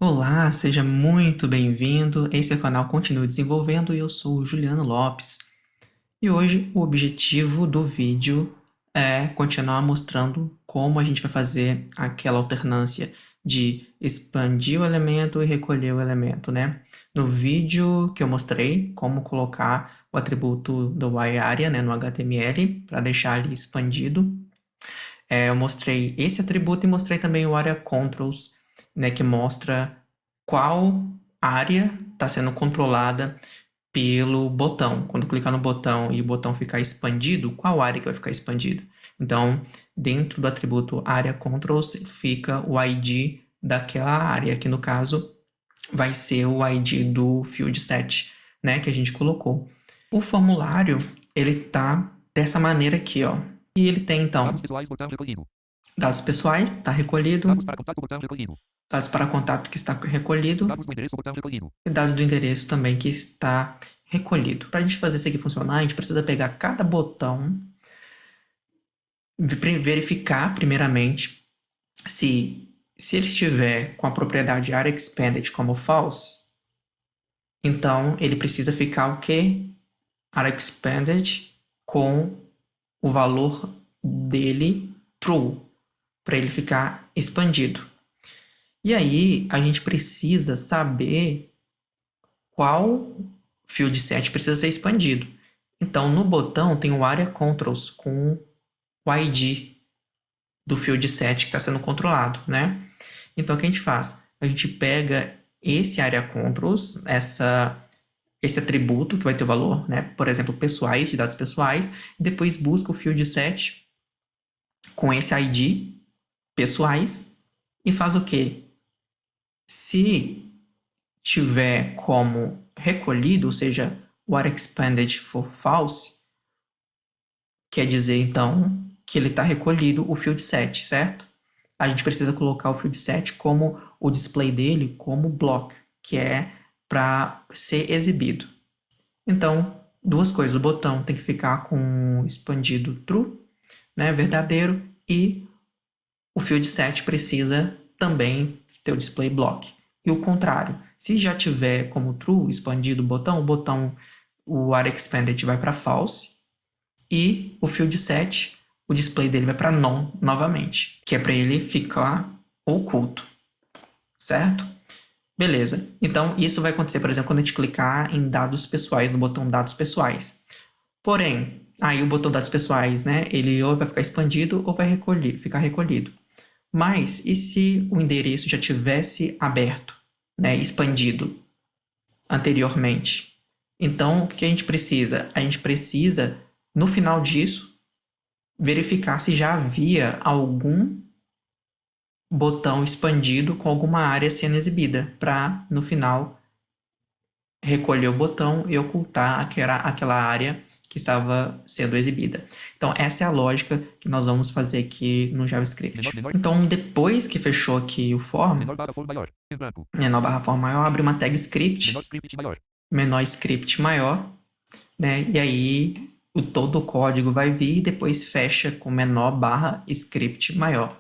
Olá, seja muito bem-vindo. Esse é o canal Continue Desenvolvendo e eu sou o Juliano Lopes. E hoje o objetivo do vídeo é continuar mostrando como a gente vai fazer aquela alternância de expandir o elemento e recolher o elemento, né? No vídeo que eu mostrei como colocar o atributo do YArea, né, no HTML para deixar ele expandido, eu mostrei esse atributo e mostrei também o AreaControls, né, que mostra qual área está sendo controlada pelo botão. Quando clicar no botão e o botão ficar expandido, qual área que vai ficar expandido? Então, dentro do atributo AreaControls fica o ID daquela área, que no caso vai ser o ID do field set, né, que a gente colocou. O formulário, ele tá dessa maneira aqui, ó. E ele tem, então, Dados pessoais, botão recolhido. dados pessoais, está recolhido. Dados para contato, botão recolhido. Dados para contato, que está recolhido. Dados do endereço, botão recolhido. E dados do endereço também, que está recolhido. Para a gente fazer isso aqui funcionar, a gente precisa pegar cada botão, verificar primeiramente se ele estiver com a propriedade AreaExpanded como false, então ele precisa ficar o quê? AreaExpanded com o valor dele true, para ele ficar expandido. E aí, a gente precisa saber qual field set precisa ser expandido. Então, no botão tem o AreaControls com o ID do field set que está sendo controlado, né? Então, o que a gente faz? A gente pega esse AreaControls, esse atributo que vai ter o valor, né? Por exemplo, pessoais, de dados pessoais, e depois busca o field set com esse ID, pessoais, e faz o quê? Se tiver como recolhido, ou seja, o AreaExpanded for false, quer dizer, então, que ele está recolhido o field set, certo? A gente precisa colocar o field set como o display dele como block, que é para ser exibido. Então, duas coisas, o botão tem que ficar com expandido true, né, verdadeiro, e o field set precisa também ter o display block. E o contrário, se já tiver como true expandido o botão, o AreaExpanded vai para false, e o field set, o display dele vai para non novamente, que é para ele ficar oculto, certo? Beleza, então isso vai acontecer, por exemplo, quando a gente clicar em dados pessoais, no botão dados pessoais. Porém, aí o botão dados pessoais, né, ele ou vai ficar expandido ou vai ficar recolhido. Mas e se o endereço já tivesse aberto, né, expandido anteriormente? Então, o que a gente precisa? A gente precisa, no final disso, verificar se já havia algum botão expandido com alguma área sendo exibida, para, no final, recolher o botão e ocultar aquela área que estava sendo exibida. Então, essa é a lógica que nós vamos fazer aqui no JavaScript. Então, depois que fechou aqui o form, Menor barra forma maior. Em branco. menor barra forma maior, abre uma tag script, Menor script maior. menor script maior, né? E aí todo o código vai vir e depois fecha com menor barra script maior,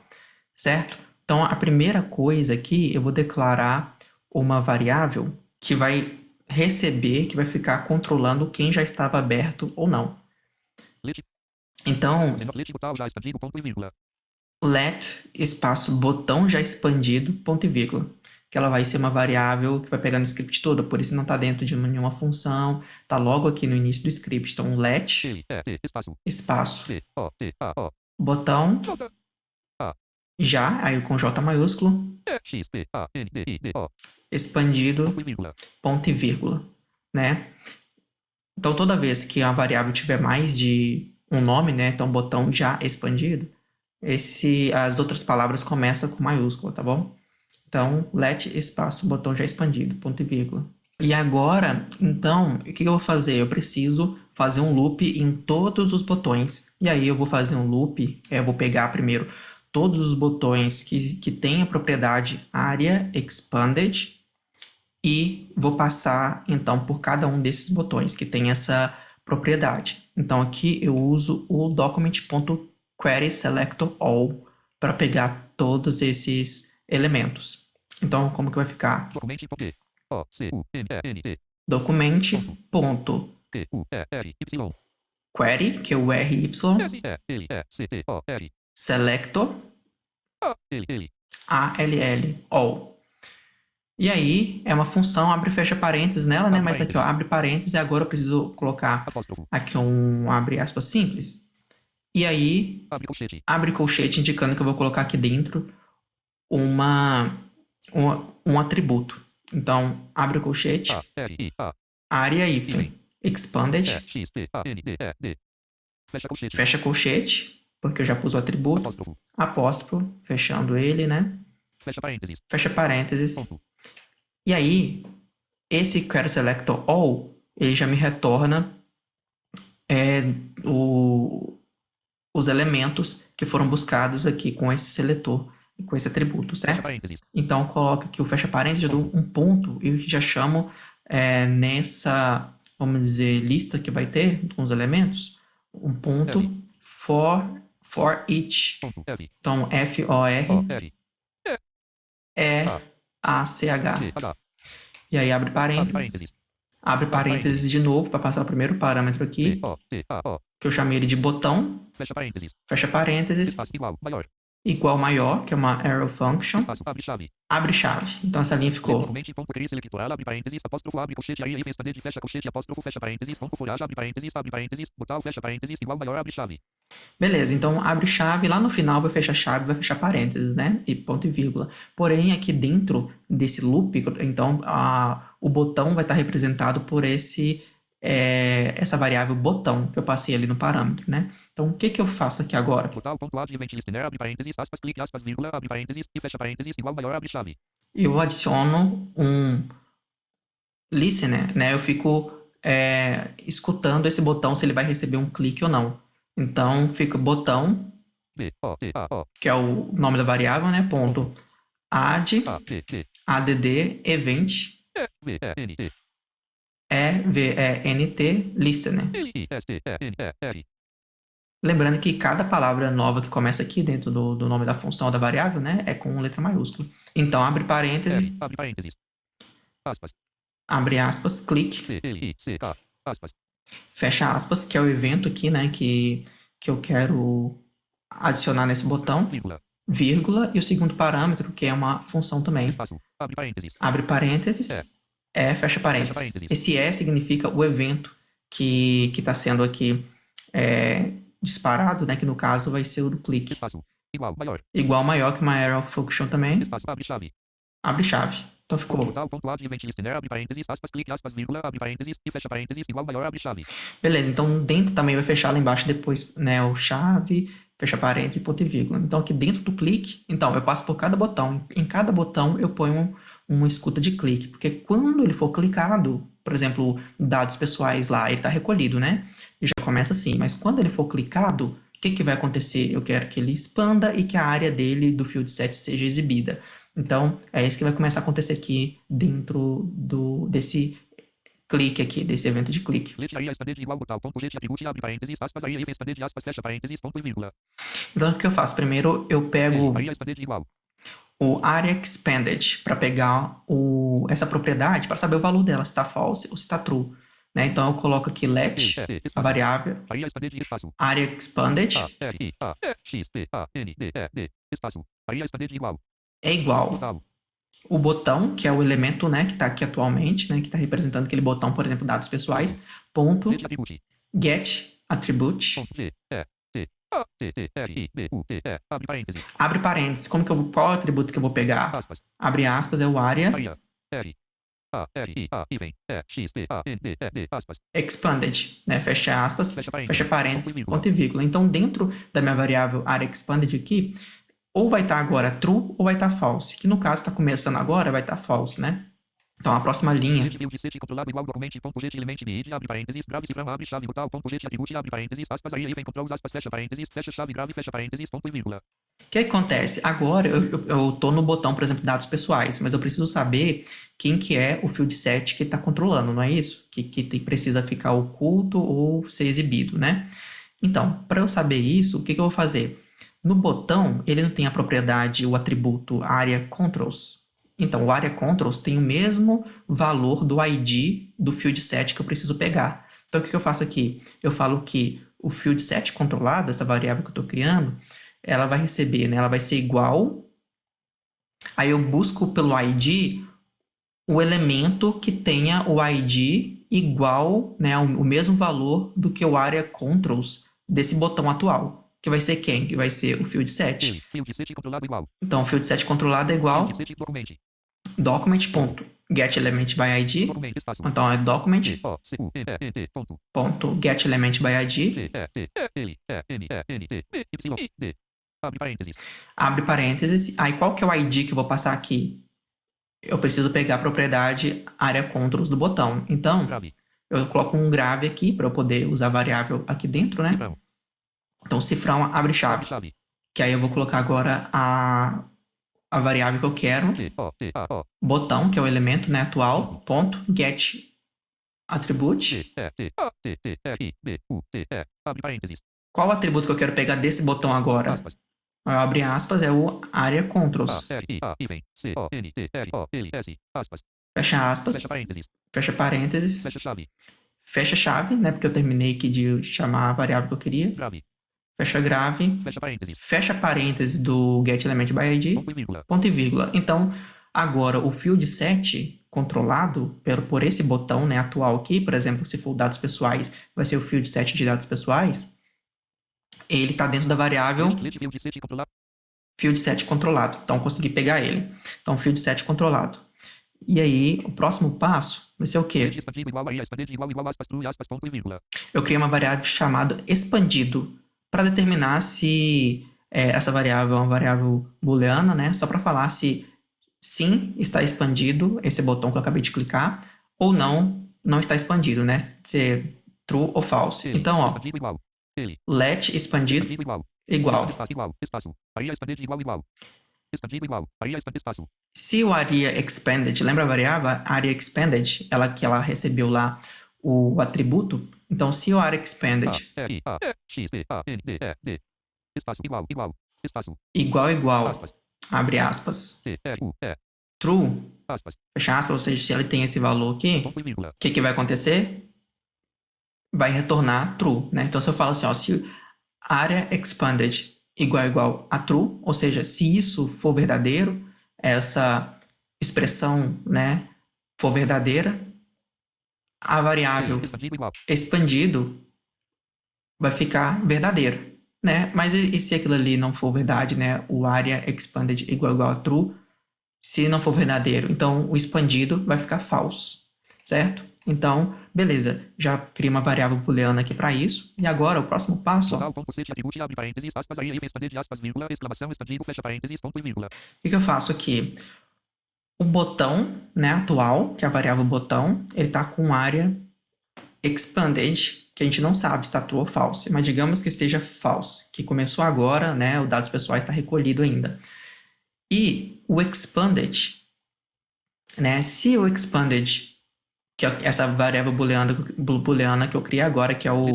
certo? Então, a primeira coisa aqui, eu vou declarar uma variável que vai receber, que vai ficar controlando quem já estava aberto ou não. Let. Então, Menor let botão já expandido, ponto e vírgula. let espaço botão já expandido, ponto e vírgula. Que ela vai ser uma variável que vai pegar no script todo, por isso não está dentro de nenhuma função, está logo aqui no início do script. Então, let espaço botão já, aí com J maiúsculo, expandido, ponto e vírgula, né? Então, toda vez que a variável tiver mais de um nome, né? Então, botão já expandido, as outras palavras começam com maiúscula, tá bom? Então, let espaço botão já expandido, ponto e vírgula. E agora, então, o que eu vou fazer? Eu preciso fazer um loop em todos os botões. E aí eu vou fazer um loop, eu vou pegar primeiro todos os botões que têm a propriedade AreaExpanded e vou passar, então, por cada um desses botões que tem essa propriedade. Então, aqui eu uso o document.querySelectorAll para pegar todos esses elementos. Então, como que vai ficar? Documente.d. O-C-U-M-E-N-T. Documente, ponto, Q-U-E-R-Y. query, que é o RY, S-E-L-E-C-T-O-R. selector, A-L-L. ALL, all. E aí, é uma função, abre e fecha parênteses nela, né? Abre Mas aqui, ó, parênteses. abre parênteses e agora eu preciso colocar Apóstrofo. aqui um abre aspas simples. E aí, Abre colchete. abre colchete indicando que eu vou colocar aqui dentro uma, um atributo. Então, abre colchete, A-R-I-A. área hífen, expanded, E-X-P-A-N-D-E-D. Fecha colchete. fecha colchete, porque eu já pus o atributo, Apóstrofo. apóstrofo, fechando ele, né? Fecha parênteses. Fecha parênteses. Ponto. E aí, esse query selector all, ele já me retorna os elementos que foram buscados aqui com esse seletor, com esse atributo, Fecha certo? parênteses. Então, coloca aqui o fecha parênteses, já dou um ponto e já chamo nessa, vamos dizer, lista que vai ter com os elementos, um ponto for each. Ponto. F. Então, O-R. F-O-R-E-A-C-H. C-H. E aí abre Abre parênteses. parênteses. Abre parênteses de novo para passar o primeiro parâmetro aqui, C-O-T-A-O. que eu chamei ele de botão. Fecha parênteses. Fecha parênteses, Espaço igual. Maior. igual maior, que é uma arrow function, Espaço. Abre chave. abre chave. Então essa linha ficou Documente.query selectoral. Abre parênteses. Apóstrofo. Abre colchete. Aí hífen expanded. Fecha colchete. Apóstrofo. Fecha parênteses. Ponto folhagem. Abre parênteses. Abre parênteses. Botal. Fecha parênteses. Igual maior. Abre chave. beleza. Então abre chave, lá no final vai fechar chave, vai fechar parênteses, né? E ponto e vírgula. Porém, aqui dentro desse loop, então o botão vai estar representado por essa variável botão que eu passei ali no parâmetro, né? Então o que que eu faço aqui agora? Botal. Ponto add event listener. Abre parênteses. Aspas. Clique. Aspas. Vírgula. Abre parênteses. E fecha parênteses. Igual maior. Abre chave. Eu adiciono um listener, né? Eu fico escutando esse botão se ele vai receber um clique ou não. Então fica botão, B-O-T-A-O. que é o nome da variável, né? Ponto add A-D-D. add event E-V-E-N-T. event listener. L-I-S-T-E-N-E-R. Lembrando que cada palavra nova que começa aqui dentro do nome da função da variável, né, é com letra maiúscula. Então abre parênteses, R. Abre parênteses. Aspas. abre aspas, clique, C-L-I-C-K. Aspas. fecha aspas, que é o evento aqui, né, que eu quero adicionar nesse botão, Vírgula. vírgula, e o segundo parâmetro, que é uma função também. Espaço. Abre parênteses. Abre parênteses, fecha parênteses. Fecha parênteses. Esse significa o evento que está sendo aqui disparado, né, que no caso vai ser o do clique. Espaço. Igual. Maior. Igual maior que uma arrow function também, Espaço. Abre chave. abre chave. Então ficou. Total. Ponto add event listener. Abre parênteses. Aspas. Clique. Aspas. Vírgula. Abre parênteses. E fecha parênteses. Igual maior. Abre chave. Beleza, então dentro também vai fechar lá embaixo depois, né, o chave, fecha parênteses e ponto e vírgula. Então aqui dentro do clique, então eu passo por cada botão. Em cada botão eu ponho uma escuta de clique, porque quando ele for clicado, por exemplo, dados pessoais lá, ele está recolhido, né? E já começa assim, mas quando ele for clicado, o que que vai acontecer? Eu quero que ele expanda e que a área dele do field set seja exibida. Então, é isso que vai começar a acontecer aqui dentro desse clique aqui, desse evento de clique. Let area expanded igual botal. Ponto let atribute. Abre parênteses. Aspas. Area hífen expanded. Aspas. Fecha parênteses. Ponto e vírgula. Então, o que eu faço? Primeiro, eu pego Area expanded igual. o area expanded para pegar essa propriedade, para saber o valor dela, se está false ou se está true. Né? Então, eu coloco aqui let, a variável, Area expanded. Espaço. area expanded A-R-I-A-X-P-A-N-D-E-D. Espaço. Area expanded igual. é igual Botal. o botão, que é o elemento, né, que está aqui atualmente, né, que está representando aquele botão, por exemplo, dados pessoais, ponto Get atribute. get attribute, Ponto G. E-C-A-T-T-R-I-B-U-T-E. Abre parênteses. abre parênteses, qual atributo que eu vou pegar? Aspas. Abre aspas, é o area Area. R. A-R-I-A. Hífen. E-X-P-A-N-D-E-D. Aspas. expanded, né? Fecha aspas, Fecha fecha parênteses. parênteses, ponto e vírgula. Então, dentro da minha variável area expanded aqui, ou vai estar agora true ou vai estar false, que no caso está começando agora, vai estar false, né? Então, a próxima linha, Get field set controlado igual documente. Ponto get element mid. Abre parênteses. Grave cifrão. Abre chave. Botal. Ponto get atribute. Abre parênteses. Aspas. Area hífen controls. Aspas. Fecha parênteses. Fecha chave. Grave. Fecha parênteses. Ponto e vírgula. o que acontece? Agora eu estou no botão, por exemplo, dados pessoais, mas eu preciso saber quem que é o field set que está controlando, não é isso? Que precisa ficar oculto ou ser exibido, né? Então, para eu saber isso, o que eu vou fazer? No botão, ele não tem a propriedade, o atributo area controls. Então, o area controls tem o mesmo valor do ID do field set que eu preciso pegar. Então, o que eu faço aqui? Eu falo que o field set controlado, essa variável que eu estou criando, ela vai receber, né? Ela vai ser igual. Aí eu busco pelo ID o elemento que tenha o ID igual, né, o mesmo valor do que o area controls desse botão atual, que vai ser quem? Que vai ser o field set. Field set controlado igual. Então, o field set controlado é igual Field set document. document.getElementById. Document espaço. Então, é document.getElementById. document.getElementById. Abre parênteses. Abre parênteses. Aí, qual que é o ID que eu vou passar aqui? Eu preciso pegar a propriedade area controls do botão. Então, Grave. eu coloco um grave aqui para eu poder usar a variável aqui dentro, né? Cifrão. Então, cifrão abre chave. Abre chave. Que aí eu vou colocar agora a variável que eu quero. Botão, que é o elemento, né, atual. Ponto. Get attribute. Abre parênteses. Qual atributo que eu quero pegar desse botão agora? Aspas. Abre aspas, é o area controls. Aspas. Fecha aspas. Fecha parênteses. Fecha parênteses. Fecha chave. Fecha chave, né, porque eu terminei aqui de chamar a variável que eu queria. Grave. Fecha grave. Fecha parênteses. Fecha parênteses do getElementById. Ponto e vírgula. Ponto e vírgula. Então, agora o field set controlado por esse botão, né, atual aqui, por exemplo, se for dados pessoais, vai ser o field set de dados pessoais. Ele está dentro da variável field set controlado. Então, eu consegui pegar ele. Então, field set controlado. E aí, o próximo passo vai ser o quê? Eu criei uma variável chamada expandido para determinar se essa variável é uma variável booleana, né? Só para falar se sim está expandido esse botão que eu acabei de clicar ou não está expandido, né? Se é true ou false. Então, ó, let expandido igual. Se o area expanded, lembra a variável area expanded, que ela recebeu lá o atributo? Então, se o area expanded igual, abre aspas, true, fecha aspas, ou seja, se ele tem esse valor aqui, o que vai acontecer? Vai retornar true, né? Então, se eu falo assim, ó, se area expanded igual a true, ou seja, se isso for verdadeiro, essa expressão, né, for verdadeira, a variável expandido vai ficar verdadeira, né? Mas e se aquilo ali não for verdade, né? O area expanded igual a true, se não for verdadeiro, então o expandido vai ficar false, certo? Então, beleza, já criei uma variável booleana aqui para isso. E agora, o próximo passo, ó, o que eu faço aqui? O botão, né, atual, que é a variável botão, ele está com área expanded, que a gente não sabe se está true ou false, mas digamos que esteja false, que começou agora, né, o dados pessoais está recolhido ainda. E o expanded, né, se o expanded, que é essa variável booleana que eu criei agora, que é o...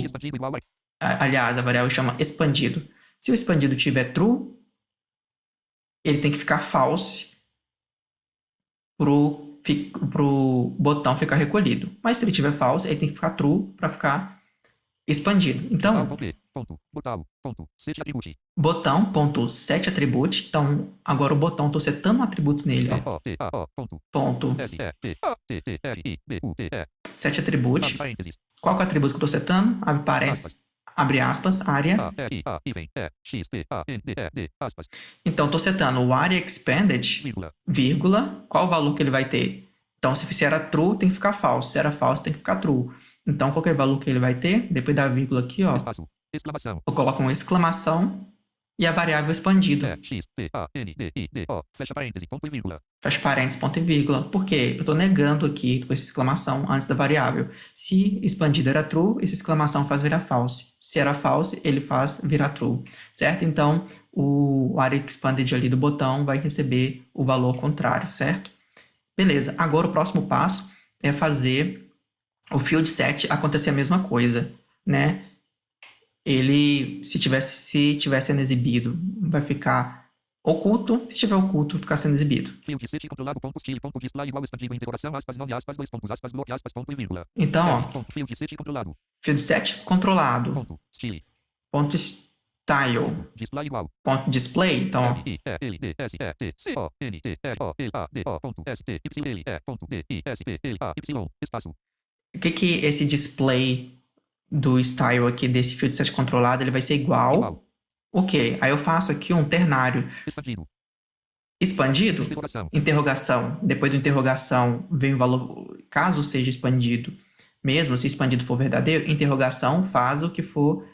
Aliás, a variável chama expandido. Se o expandido tiver true, ele tem que ficar false pro botão ficar recolhido. Mas se ele tiver false, ele tem que ficar true para ficar expandido. Então, botão.setAttribute. Então, agora o botão, estou setando um atributo nele. Ó. Ponto setAttribute. Qual que é o atributo que eu estou setando? Abre parênteses. Abre aspas, área. Então, estou setando o area expanded, vírgula, qual o valor que ele vai ter? Então, se era true, tem que ficar false. Se era false, tem que ficar true. Então, qual que é o valor que ele vai ter? Depois da vírgula aqui, ó, eu coloco uma exclamação e a variável expandida. Fecha parênteses, ponto e vírgula. Por quê? Eu estou negando aqui com essa exclamação antes da variável. Se expandido era true, essa exclamação faz virar false. Se era false, ele faz virar true, certo? Então, o area expanded ali do botão vai receber o valor contrário, certo? Beleza. Agora, o próximo passo é fazer o field set acontecer a mesma coisa, né? Ele, se tivesse sendo exibido, vai ficar oculto. Se estiver oculto, ficar sendo exibido. Field set controlado, ponto style, ponto display igual expandido, interrogação, aspas, nome, aspas, dois pontos, aspas, bloque, aspas, ponto e vírgula. Então, ó, Ponto, field set controlado, field set controlado. ponto, style, Ponto style. ponto, display igual, Ponto display. Então, ó, I, E, L, D, S, E, T, C, O, N, T, R, O, L, A, D, O, ponto, S, T, Y, L, E, ponto, D, I, S, P, L, A, Y, espaço. o que esse display do style aqui desse field set controlado, ele vai ser igual. Ok, aí eu faço aqui um ternário. Expandido. Expandido? Interrogação. Interrogação. Depois do interrogação vem o valor, caso seja expandido, mesmo se expandido for verdadeiro, interrogação faz o que for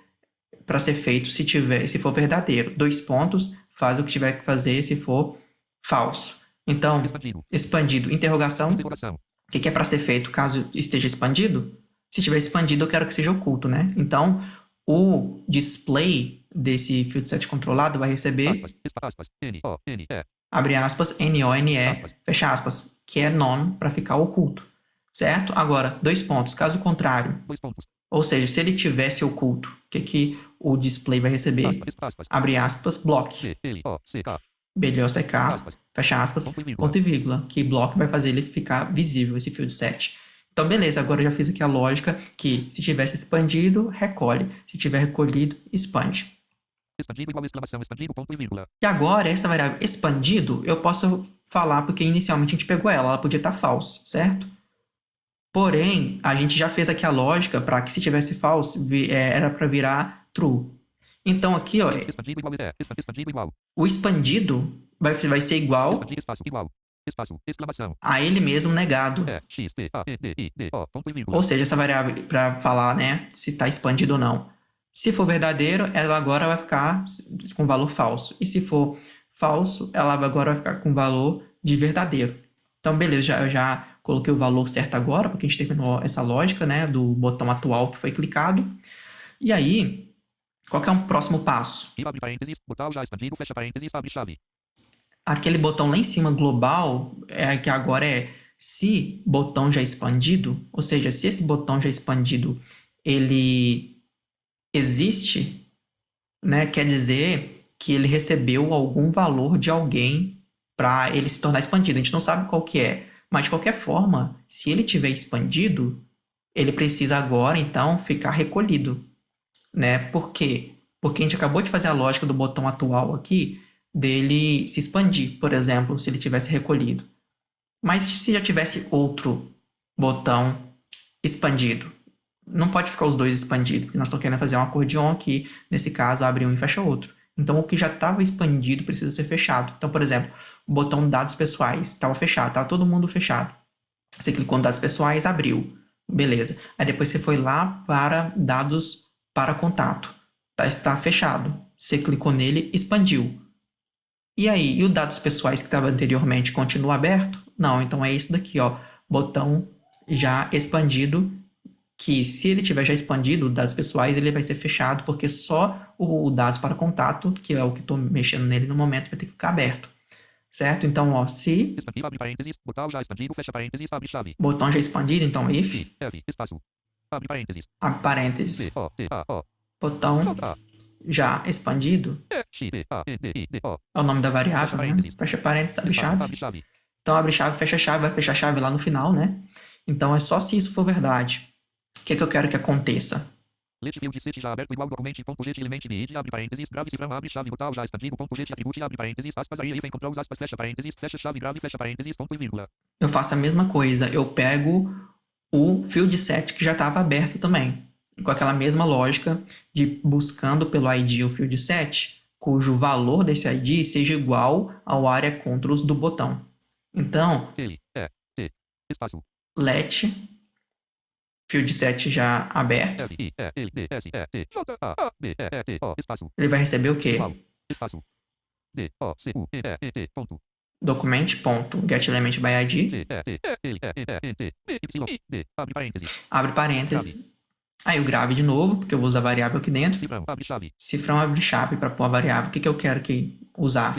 para ser feito se for verdadeiro. Dois pontos, faz o que tiver que fazer se for falso. Então, expandido, interrogação. O que é para ser feito caso esteja expandido? Se estiver expandido, eu quero que seja oculto, né? Então, o display desse field set controlado vai receber, abre aspas, NONE, fecha aspas, que é none para ficar oculto, certo? Agora, dois pontos, caso contrário, ou seja, se ele tivesse oculto, o que o display vai receber? Abre aspas, block, BLOCK, fecha aspas, ponto e vírgula, que block vai fazer ele ficar visível, esse field set. Então, beleza, agora eu já fiz aqui a lógica que se tivesse expandido, recolhe. Se tiver recolhido, expande. Expandido igual exclamação, expandido, ponto e vírgula. E agora, essa variável expandido, eu posso falar porque inicialmente a gente pegou ela podia estar false, certo? Porém, a gente já fez aqui a lógica para que se tivesse false, era para virar true. Então aqui, ó, expandido igual. O expandido vai ser igual, espaço, exclamação, a ele mesmo negado. X, P, A, E, D, I, D, O, ponto e vírgula. Ou seja, essa variável para falar, né, se está expandido ou não. Se for verdadeiro, ela agora vai ficar com valor falso. E se for falso, ela agora vai ficar com valor de verdadeiro. Então, beleza, eu já coloquei o valor certo agora, porque a gente terminou essa lógica, né, do botão atual que foi clicado. E aí, qual que é um próximo passo? Abre parênteses, botão já expandido, fecha parênteses, abre chave. Aquele botão lá em cima, global, que agora é se botão já expandido, ou seja, se esse botão já expandido, ele existe, né, quer dizer que ele recebeu algum valor de alguém para ele se tornar expandido. A gente não sabe qual que é, mas de qualquer forma, se ele tiver expandido, ele precisa agora, então, ficar recolhido, né? Por quê? Porque a gente acabou de fazer a lógica do botão atual aqui, dele se expandir, por exemplo, se ele tivesse recolhido. Mas se já tivesse outro botão expandido, não pode ficar os dois expandidos, porque nós estamos querendo fazer um acordeon aqui, nesse caso, abre um e fecha outro. Então, o que já estava expandido precisa ser fechado. Então, por exemplo, o botão dados pessoais estava fechado, estava todo mundo fechado. Você clicou em dados pessoais, abriu. Beleza. Aí depois você foi lá para dados para contato. Está fechado. Você clicou nele, expandiu. E aí, e o dados pessoais que estava anteriormente continua aberto? Não, então é esse daqui, ó, botão já expandido, que se ele tiver já expandido, dados pessoais, ele vai ser fechado, porque só o dados para contato, que é o que estou mexendo nele no momento, vai ter que ficar aberto. Certo? Então, ó, se... Expandido, abre parênteses, botão já expandido, fecha parênteses, abre chave. Botão já expandido, então if... F, espaço, abre parênteses. Abre parênteses. P, O, T, A, O. Botão já expandido. X, P, A, E, D, I, D, O. É o nome da variável, né? Fecha parênteses, abre chave. Então, abre chave, fecha chave, vai fechar a chave lá no final, né? Então, é só se isso for verdade. O que é que eu quero que aconteça? Let field set já aberto igual documento ponto get element need, abre parênteses, grave cifrão, abre chave, botão já expandido, ponto get atribute, abre parênteses, aspas, aí, sem controls, aspas, fecha parênteses, fecha chave, grave, fecha parênteses, ponto e vírgula. Eu faço a mesma coisa, eu pego o field set que já estava aberto também, com aquela mesma lógica de buscando pelo ID o field set, cujo valor desse ID seja igual ao area controls do botão. Então, let field set já aberto, ele vai receber o quê? Document.getElementById, abre parênteses, aí o grave de novo, porque eu vou usar a variável aqui dentro, cifrão abre chave para pôr a variável, o que eu quero que usar?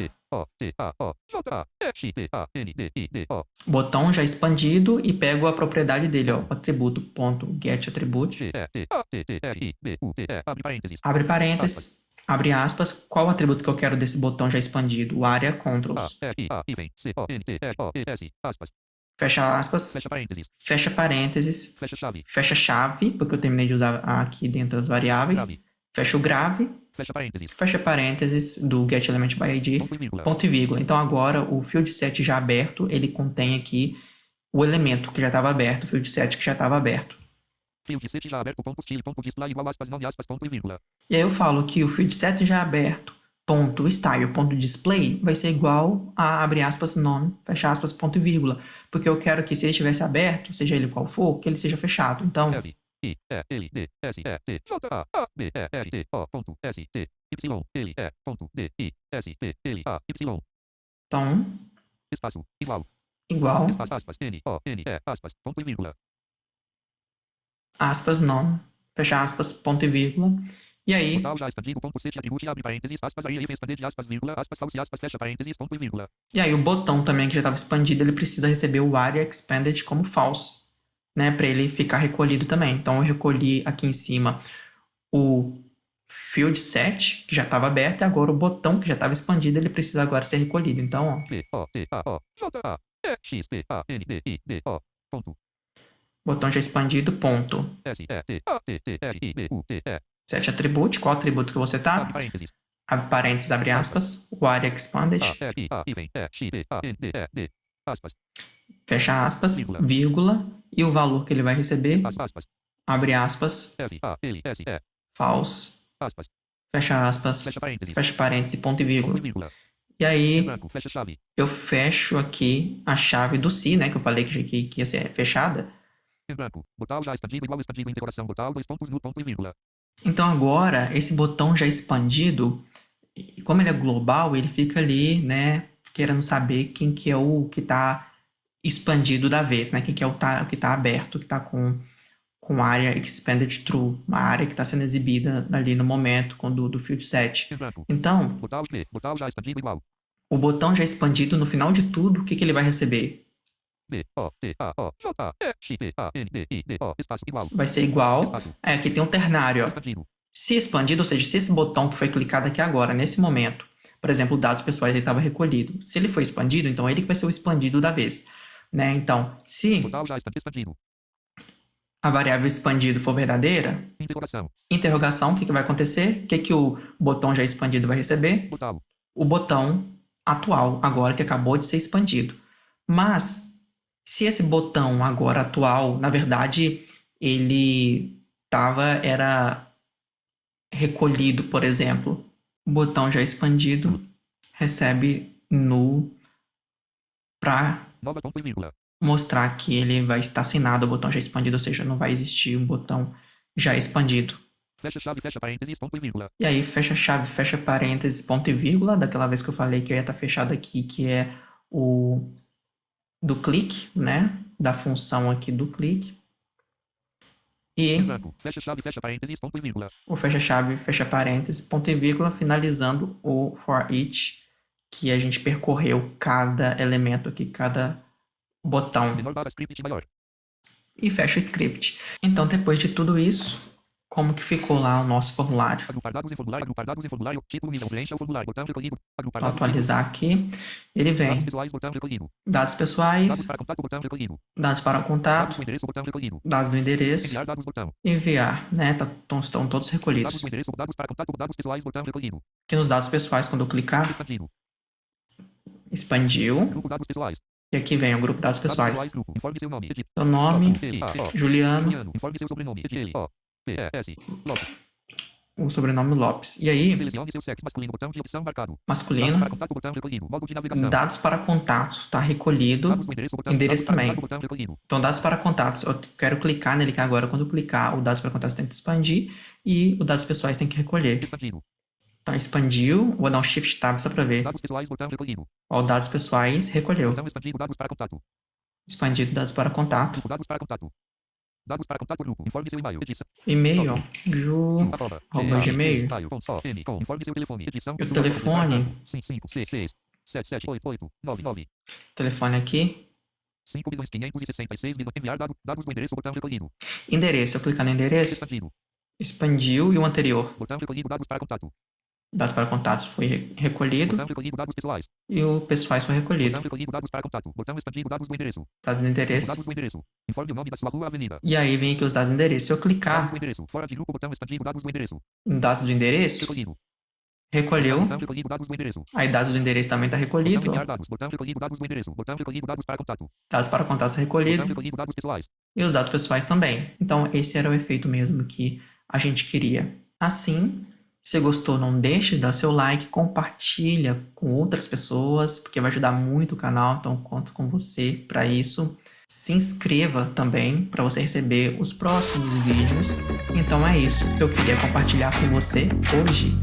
Botão já expandido e pego a propriedade dele, ó, atributo.getAttribute, abre parênteses, abre aspas, qual atributo que eu quero desse botão já expandido? O Area Controls. Item, C-O-N-T-R-O-E-S, aspas. Fecha aspas, Fecha parênteses, fecha parênteses, fecha chave, fecha chave, porque eu terminei de usar aqui dentro das variáveis, grave, fecha o grave, fecha parênteses, do getElementById, ponto e vírgula. ponto e vírgula. Então agora o field set já aberto, ele contém aqui o elemento que já estava aberto, o field set que já estava aberto. Field set já aberto, ponto style, ponto display, igual aspas, nome, aspas, ponto e vírgula. E aí eu falo que o field set já aberto, ponto style, ponto display, vai ser igual a, abre aspas, none, fecha aspas, ponto e vírgula. Porque eu quero que se ele estivesse aberto, seja ele qual for, que ele seja fechado. Então, F, I, E, L, D, S, E, T, J, A, B, E, R, T, O, ponto, S, T, Y, L, E, ponto, D, I, S, P, L, A, Y, então espaço, igual, igual, espaço, aspas, N, O, N, E, aspas, ponto e vírgula. aspas, none, fecha aspas, ponto e vírgula. E aí, Total já expandido, ponto set, atribute, abre parênteses, aspas, aí, expandir, aspas, vírgula, aspas, false, aspas, fecha parênteses, ponto e vírgula. e aí o botão também que já estava expandido, ele precisa receber o Area Expanded como false, né, para ele ficar recolhido também. Então eu recolhi aqui em cima o field set, que já estava aberto, e agora o botão que já estava expandido, ele precisa agora ser recolhido. Então, ó, P, O, T, A, O, J, A, E, X, P, A, N, D, I, D, O, ponto, botão já expandido, ponto. S, E, T, A, T, T, R, I, B, U, T, E, Set attribute, qual atributo que você tá? abre parênteses, Abre parênteses, abre aspas, o Area Expanded, A, R, I, A, even, E, X, P, A, N, D, E, D, aspas, fecha aspas, vírgula, vírgula, e o valor que ele vai receber, espaço, aspas, abre aspas, F, A, L, S, E, false, aspas, fecha aspas, fecha parênteses, ponto e ponto vírgula. e vírgula. E aí, Branco, fecha chave, eu fecho aqui a chave do si, né, que eu falei que ia ser fechada. em branco, botão já expandido, igual expandido, interrogação, botão, dois pontos no ponto e vírgula. Então agora, esse botão já expandido, como ele é global, ele fica ali, né, querendo saber quem que é o que está expandido da vez, né, quem que é o que está aberto, que está com área expanded true, uma área que está sendo exibida ali no momento do field set. Em branco, Então, botão B, botão já expandido, igual, o botão já expandido, no final de tudo, o que que ele vai receber? B, O, T, A, O, J, E, X, P, A, N, D, I, D, O, espaço, igual, Vai ser igual. espaço, Aqui tem um ternário, ó. expandido, Se expandido, ou seja, se esse botão que foi clicado aqui agora, nesse momento, por exemplo, dados pessoais ele estava recolhido. Se ele foi expandido, então ele que vai ser o expandido da vez, né? Então, se botão já expandido, a variável expandido for verdadeira, interrogação, interrogação, o que que vai acontecer? O que que o botão já expandido vai receber? botão, O botão atual, agora que acabou de ser expandido. Mas, se esse botão agora atual, na verdade, ele era recolhido, por exemplo, o botão já expandido recebe null para nova ponto e vírgula, mostrar que ele vai estar sem nada, o botão já expandido, ou seja, não vai existir um botão já expandido. fecha chave, fecha parênteses, ponto e vírgula, E aí fecha chave, fecha parênteses, ponto e vírgula, daquela vez que eu falei que eu ia estar fechado aqui, que é o do clique, né? Da função aqui do clique. E em branco, fecha chave, fecha parênteses, ponto e vírgula, o fecha chave, fecha parênteses, ponto e vírgula, finalizando o for each, que a gente percorreu cada elemento aqui, cada botão. menor barra script maior, E fecha o script. Então, depois de tudo isso, como que ficou lá o nosso formulário? agrupar dados em formulário, título, nível, preencha o formulário, botão recolhido, agrupar Vou dados, atualizar aqui. Ele dados vem pessoais, botão recolhido, dados pessoais, dados para contato, botão recolhido, dados para dados contato, do endereço, botão recolhido, dados do endereço, enviar dados, botão, enviar, né? Estão todos dados recolhidos. do endereço, dados para contato, dados pessoais, botão recolhido, Aqui nos dados pessoais, quando eu clicar, expandido, expandiu. grupo dados pessoais, E aqui vem o grupo dados pessoais. grupo, informe seu nome, edit, Seu nome, L, A, O, Juliano, Juliano, informe seu sobrenome, L, O, P, E, S, Lopes, o sobrenome Lopes. E aí, selecione seu sexo masculino, botão de opção marcado, dados masculino, para contato, botão recolhido, modo de navegação, dados para contatos, está recolhido. dados do endereço, botão, Endereço dados para também. contato, botão recolhido, Então, dados para contatos, eu quero clicar nele, que agora, quando eu clicar, o dados para contatos tem que expandir e o dados pessoais tem que recolher. expandido, Então, expandiu, vou dar um Shift Tab só para ver. dados pessoais, botão recolhido, Ó, dados pessoais, recolheu. botão expandido, dados para contato, Expandido, dados para contato. grupo, dados para contato, dados para contato, grupo, informe seu e-mail, edição, E-mail, ju, arroba, gmail. informe seu telefone, edição, E o telefone, 5, 6, 7, 7, 8, 8, 9, 9, telefone aqui. 5.566.000, enviar dados do endereço, botão recolhido, Endereço, eu clicar no endereço, expandido, expandiu e o anterior. botão recolhido, dados para contato, Dados para contatos foi recolhido. Botão recolhido dados pessoais. E o pessoais foi recolhido. Botão recolhido dados para contato. Botão expandido dados do endereço. Dados do endereço. Dados do endereço. Informe o nome da sua rua, avenida. E aí vem aqui os dados do endereço. Se eu Dados clicar do endereço. Fora de grupo, botão expandido dados do endereço. em dados do endereço, Recolhido. recolheu. Botão recolhido dados do endereço. Aí dados do endereço também está recolhido. Botão enviar dados. Botão recolhido dados do endereço. Botão recolhido dados para contato. Dados para contatos recolhido. Botão recolhido dados pessoais. E os dados pessoais também. Então, esse era o efeito mesmo que a gente queria. Assim, se gostou, não deixe de dar seu like, compartilha com outras pessoas, porque vai ajudar muito o canal, então conto com você para isso. Se inscreva também para você receber os próximos vídeos. Então é isso que eu queria compartilhar com você hoje.